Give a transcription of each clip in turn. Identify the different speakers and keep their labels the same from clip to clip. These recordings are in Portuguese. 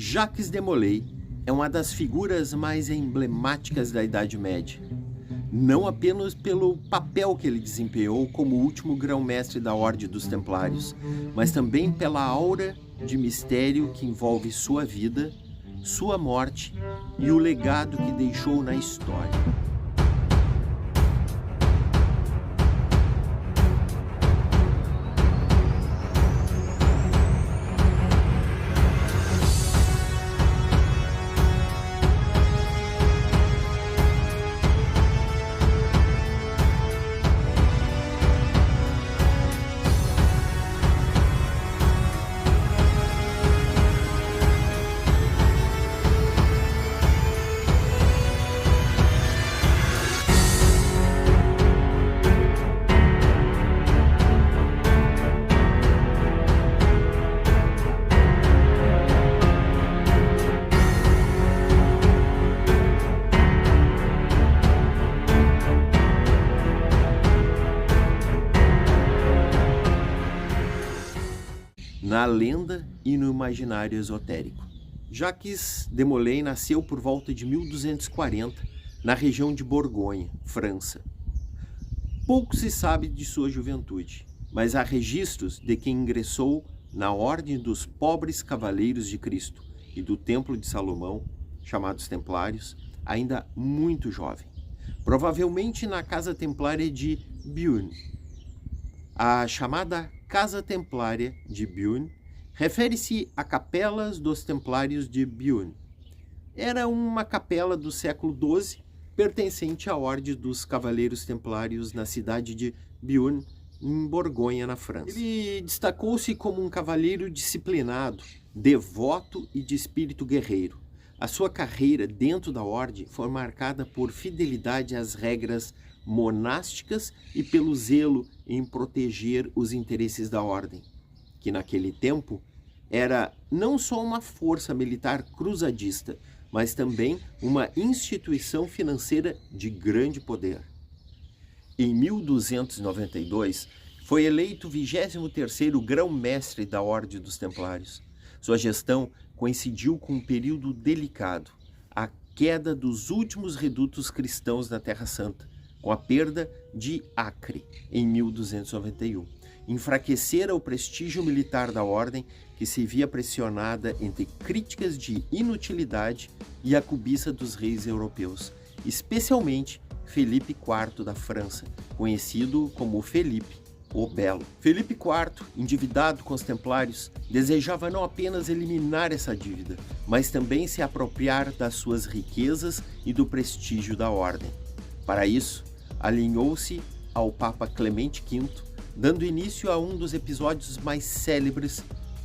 Speaker 1: Jacques de Molay é uma das figuras mais emblemáticas da Idade Média, não apenas pelo papel que ele desempenhou como último grão-mestre da Ordem dos Templários, mas também pela aura de mistério que envolve sua vida, sua morte e o legado que deixou na história. Na lenda e no imaginário esotérico. Jacques de Molay nasceu por volta de 1240 na região de Borgonha, França. Pouco se sabe de sua juventude, mas há registros de que ingressou na Ordem dos Pobres Cavaleiros de Cristo e do Templo de Salomão, chamados Templários, ainda muito jovem, provavelmente na Casa Templária de Beaune. A chamada Casa Templária de Beaune refere-se a capelas dos Templários de Beaune. Era uma capela do século XII, pertencente à Ordem dos Cavaleiros Templários na cidade de Beaune, em Borgonha, na França. Ele destacou-se como um cavaleiro disciplinado, devoto e de espírito guerreiro. A sua carreira dentro da Ordem foi marcada por fidelidade às regras monásticas e pelo zelo em proteger os interesses da Ordem, que naquele tempo era não só uma força militar cruzadista, mas também uma instituição financeira de grande poder. Em 1292, foi eleito 23º grão-mestre da Ordem dos Templários. Sua gestão coincidiu com um período delicado, a queda dos últimos redutos cristãos na Terra Santa, com a perda de Acre em 1291. Enfraquecera o prestígio militar da Ordem, que se via pressionada entre críticas de inutilidade e a cobiça dos reis europeus, especialmente Felipe IV da França, conhecido como Felipe o Belo. Felipe IV, endividado com os Templários, desejava não apenas eliminar essa dívida, mas também se apropriar das suas riquezas e do prestígio da Ordem. Para isso, alinhou-se ao Papa Clemente V, dando início a um dos episódios mais célebres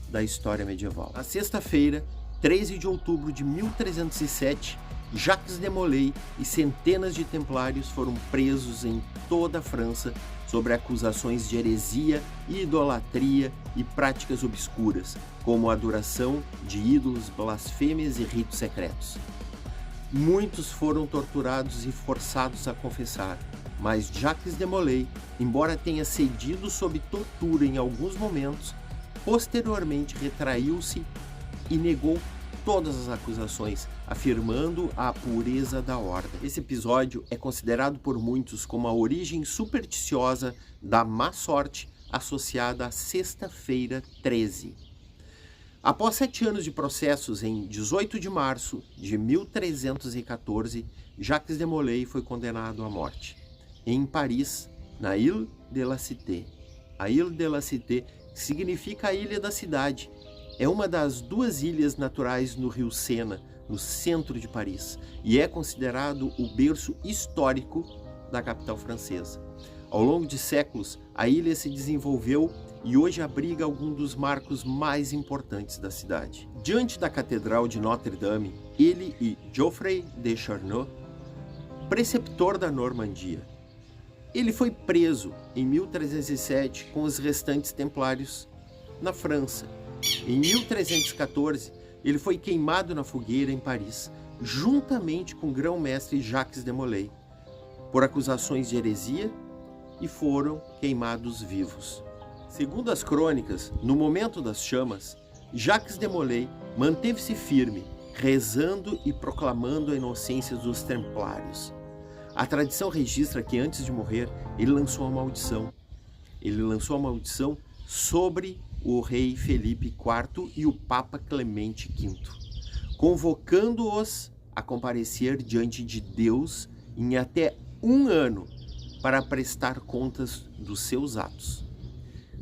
Speaker 1: da história medieval. Na sexta-feira, 13 de outubro de 1307, Jacques de Molay e centenas de templários foram presos em toda a França sobre acusações de heresia, idolatria e práticas obscuras, como a adoração de ídolos, blasfêmias e ritos secretos. Muitos foram torturados e forçados a confessar, mas Jacques de Molay, embora tenha cedido sob tortura em alguns momentos, posteriormente retraiu-se e negou todas as acusações, afirmando a pureza da Ordem. Esse episódio é considerado por muitos como a origem supersticiosa da má sorte associada à Sexta-feira 13. Após 7 anos de processos, em 18 de março de 1314, Jacques de Molay foi condenado à morte, em Paris, na Ile de la Cité. A Ile de la Cité significa a Ilha da Cidade. É uma das 2 ilhas naturais no rio Sena, no centro de Paris, e é considerado o berço histórico da capital francesa. Ao longo de séculos, a ilha se desenvolveu e hoje abriga alguns dos marcos mais importantes da cidade. Diante da Catedral de Notre-Dame, ele e Geoffrey de Charnoz, preceptor da Normandia. Ele foi preso em 1307 com os restantes templários na França. Em 1314, ele foi queimado na fogueira em Paris, juntamente com o grão-mestre Jacques de Molay, por acusações de heresia, e foram queimados vivos. Segundo as crônicas, no momento das chamas, Jacques de Molay manteve-se firme, rezando e proclamando a inocência dos templários. A tradição registra que antes de morrer, ele lançou a maldição. Ele lançou a maldição sobre o rei Felipe IV e o Papa Clemente V, convocando-os a comparecer diante de Deus em até 1 ano para prestar contas dos seus atos.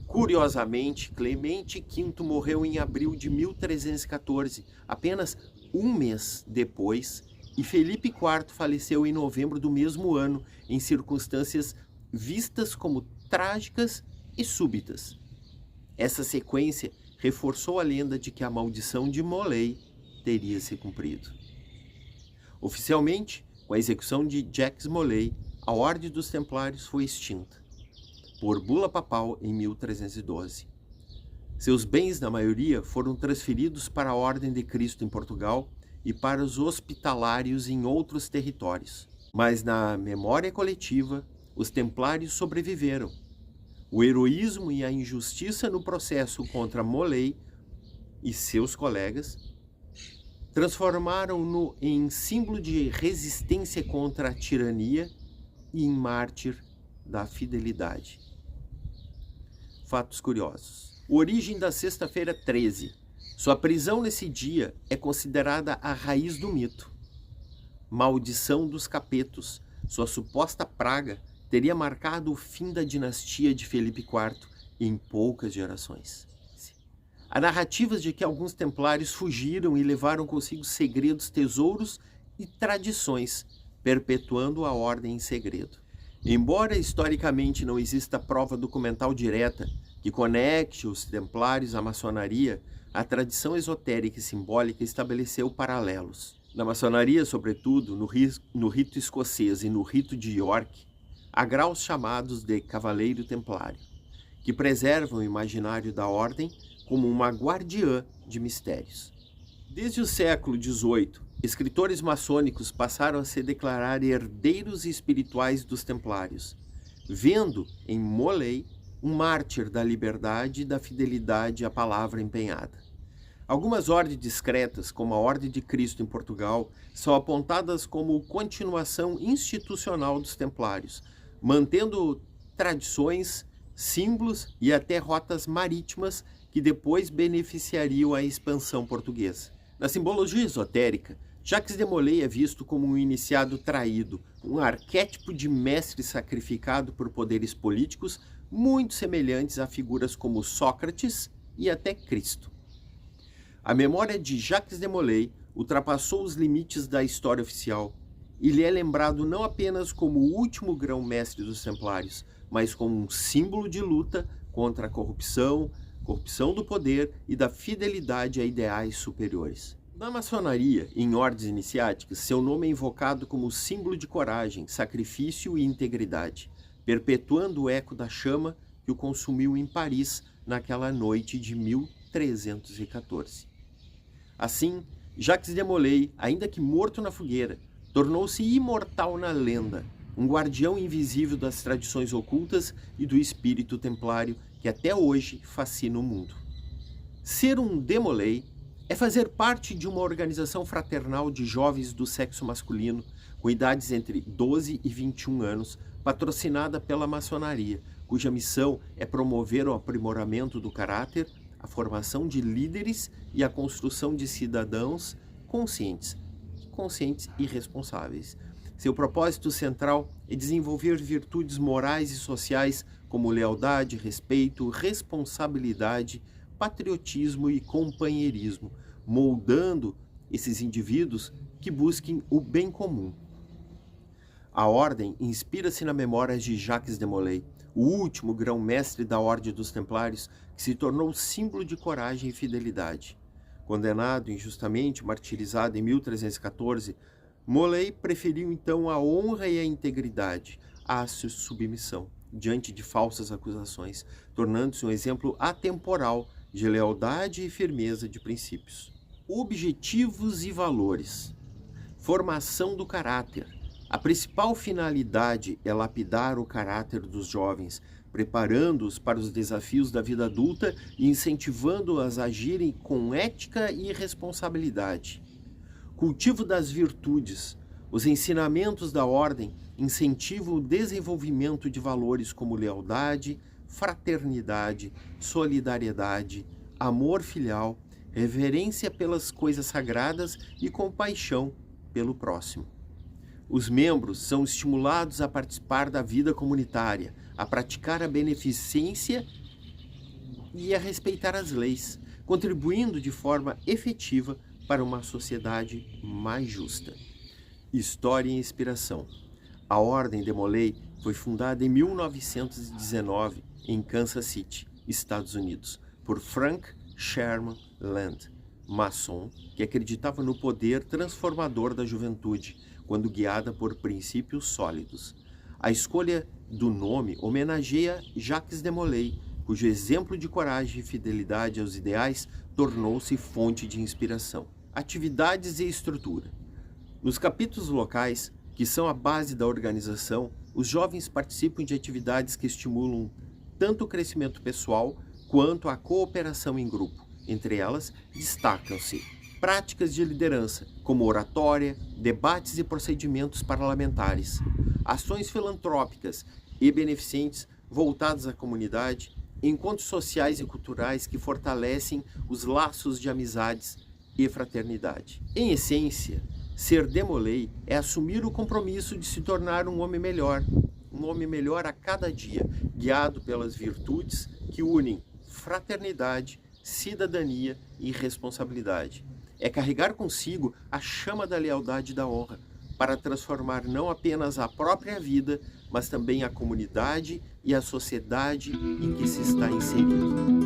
Speaker 1: Curiosamente, Clemente V morreu em abril de 1314, apenas um mês depois, e Felipe IV faleceu em novembro do mesmo ano, em circunstâncias vistas como trágicas e súbitas. Essa sequência reforçou a lenda de que a maldição de Molay teria se cumprido. Oficialmente, com a execução de Jacques Molay, a Ordem dos Templários foi extinta, por bula papal em 1312. Seus bens, na maioria, foram transferidos para a Ordem de Cristo em Portugal e para os hospitalários em outros territórios. Mas na memória coletiva, os templários sobreviveram. O heroísmo e a injustiça no processo contra Molay e seus colegas transformaram-no em símbolo de resistência contra a tirania e em mártir da fidelidade. Fatos curiosos. A origem da Sexta-feira 13. Sua prisão nesse dia é considerada a raiz do mito. Maldição dos capetos, sua suposta praga, teria marcado o fim da dinastia de Felipe IV em poucas gerações. Há narrativas de que alguns templários fugiram e levaram consigo segredos, tesouros e tradições, perpetuando a ordem em segredo. Embora historicamente não exista prova documental direta que conecte os templários à maçonaria, a tradição esotérica e simbólica estabeleceu paralelos. Na maçonaria, sobretudo, no rito escocês e no rito de York, há graus chamados de Cavaleiro Templário, que preservam o imaginário da ordem como uma guardiã de mistérios. Desde o século XVIII, escritores maçônicos passaram a se declarar herdeiros espirituais dos templários, vendo em Molay um mártir da liberdade e da fidelidade à palavra empenhada. Algumas ordens discretas, como a Ordem de Cristo em Portugal, são apontadas como continuação institucional dos templários, mantendo tradições, símbolos e até rotas marítimas que depois beneficiariam a expansão portuguesa. Na simbologia esotérica, Jacques de Molay é visto como um iniciado traído, um arquétipo de mestre sacrificado por poderes políticos muito semelhantes a figuras como Sócrates e até Cristo. A memória de Jacques de Molay ultrapassou os limites da história oficial. Ele é lembrado não apenas como o último grão-mestre dos Templários, mas como um símbolo de luta contra a corrupção do poder e da fidelidade a ideais superiores. Na maçonaria, em ordens iniciáticas, seu nome é invocado como símbolo de coragem, sacrifício e integridade, perpetuando o eco da chama que o consumiu em Paris naquela noite de 1314. Assim, Jacques de Molay, ainda que morto na fogueira, tornou-se imortal na lenda, um guardião invisível das tradições ocultas e do espírito templário que até hoje fascina o mundo. Ser um de Molay é fazer parte de uma organização fraternal de jovens do sexo masculino, com idades entre 12 e 21 anos, patrocinada pela maçonaria, cuja missão é promover o aprimoramento do caráter, a formação de líderes e a construção de cidadãos conscientes e responsáveis. Seu propósito central é desenvolver virtudes morais e sociais como lealdade, respeito, responsabilidade, patriotismo e companheirismo, moldando esses indivíduos que busquem o bem comum. A ordem inspira-se na memória de Jacques de Molay, o último grão-mestre da Ordem dos Templários, que se tornou símbolo de coragem e fidelidade. Condenado injustamente, martirizado em 1314, Molay preferiu então a honra e a integridade à submissão diante de falsas acusações, tornando-se um exemplo atemporal de lealdade e firmeza de princípios. Objetivos e valores. Formação do caráter. A principal finalidade é lapidar o caráter dos jovens, preparando-os para os desafios da vida adulta e incentivando-os a agirem com ética e responsabilidade. Cultivo das virtudes. Os ensinamentos da ordem incentivam o desenvolvimento de valores como lealdade, fraternidade, solidariedade, amor filial, reverência pelas coisas sagradas e compaixão pelo próximo. Os membros são estimulados a participar da vida comunitária, a praticar a beneficência e a respeitar as leis, contribuindo de forma efetiva para uma sociedade mais justa. História e inspiração. A Ordem de Molay foi fundada em 1919 em Kansas City, Estados Unidos, por Frank Sherman Land, maçom que acreditava no poder transformador da juventude, quando guiada por princípios sólidos. A escolha do nome homenageia Jacques de Molay, cujo exemplo de coragem e fidelidade aos ideais tornou-se fonte de inspiração. Atividades e estrutura. Nos capítulos locais, que são a base da organização, os jovens participam de atividades que estimulam tanto o crescimento pessoal quanto a cooperação em grupo. Entre elas, destacam-se práticas de liderança, como oratória, debates e procedimentos parlamentares, ações filantrópicas e beneficentes voltadas à comunidade, encontros sociais e culturais que fortalecem os laços de amizades e fraternidade. Em essência, ser de Molay é assumir o compromisso de se tornar um homem melhor a cada dia, guiado pelas virtudes que unem fraternidade, cidadania e responsabilidade. É carregar consigo a chama da lealdade e da honra, para transformar não apenas a própria vida, mas também a comunidade e a sociedade em que se está inserido.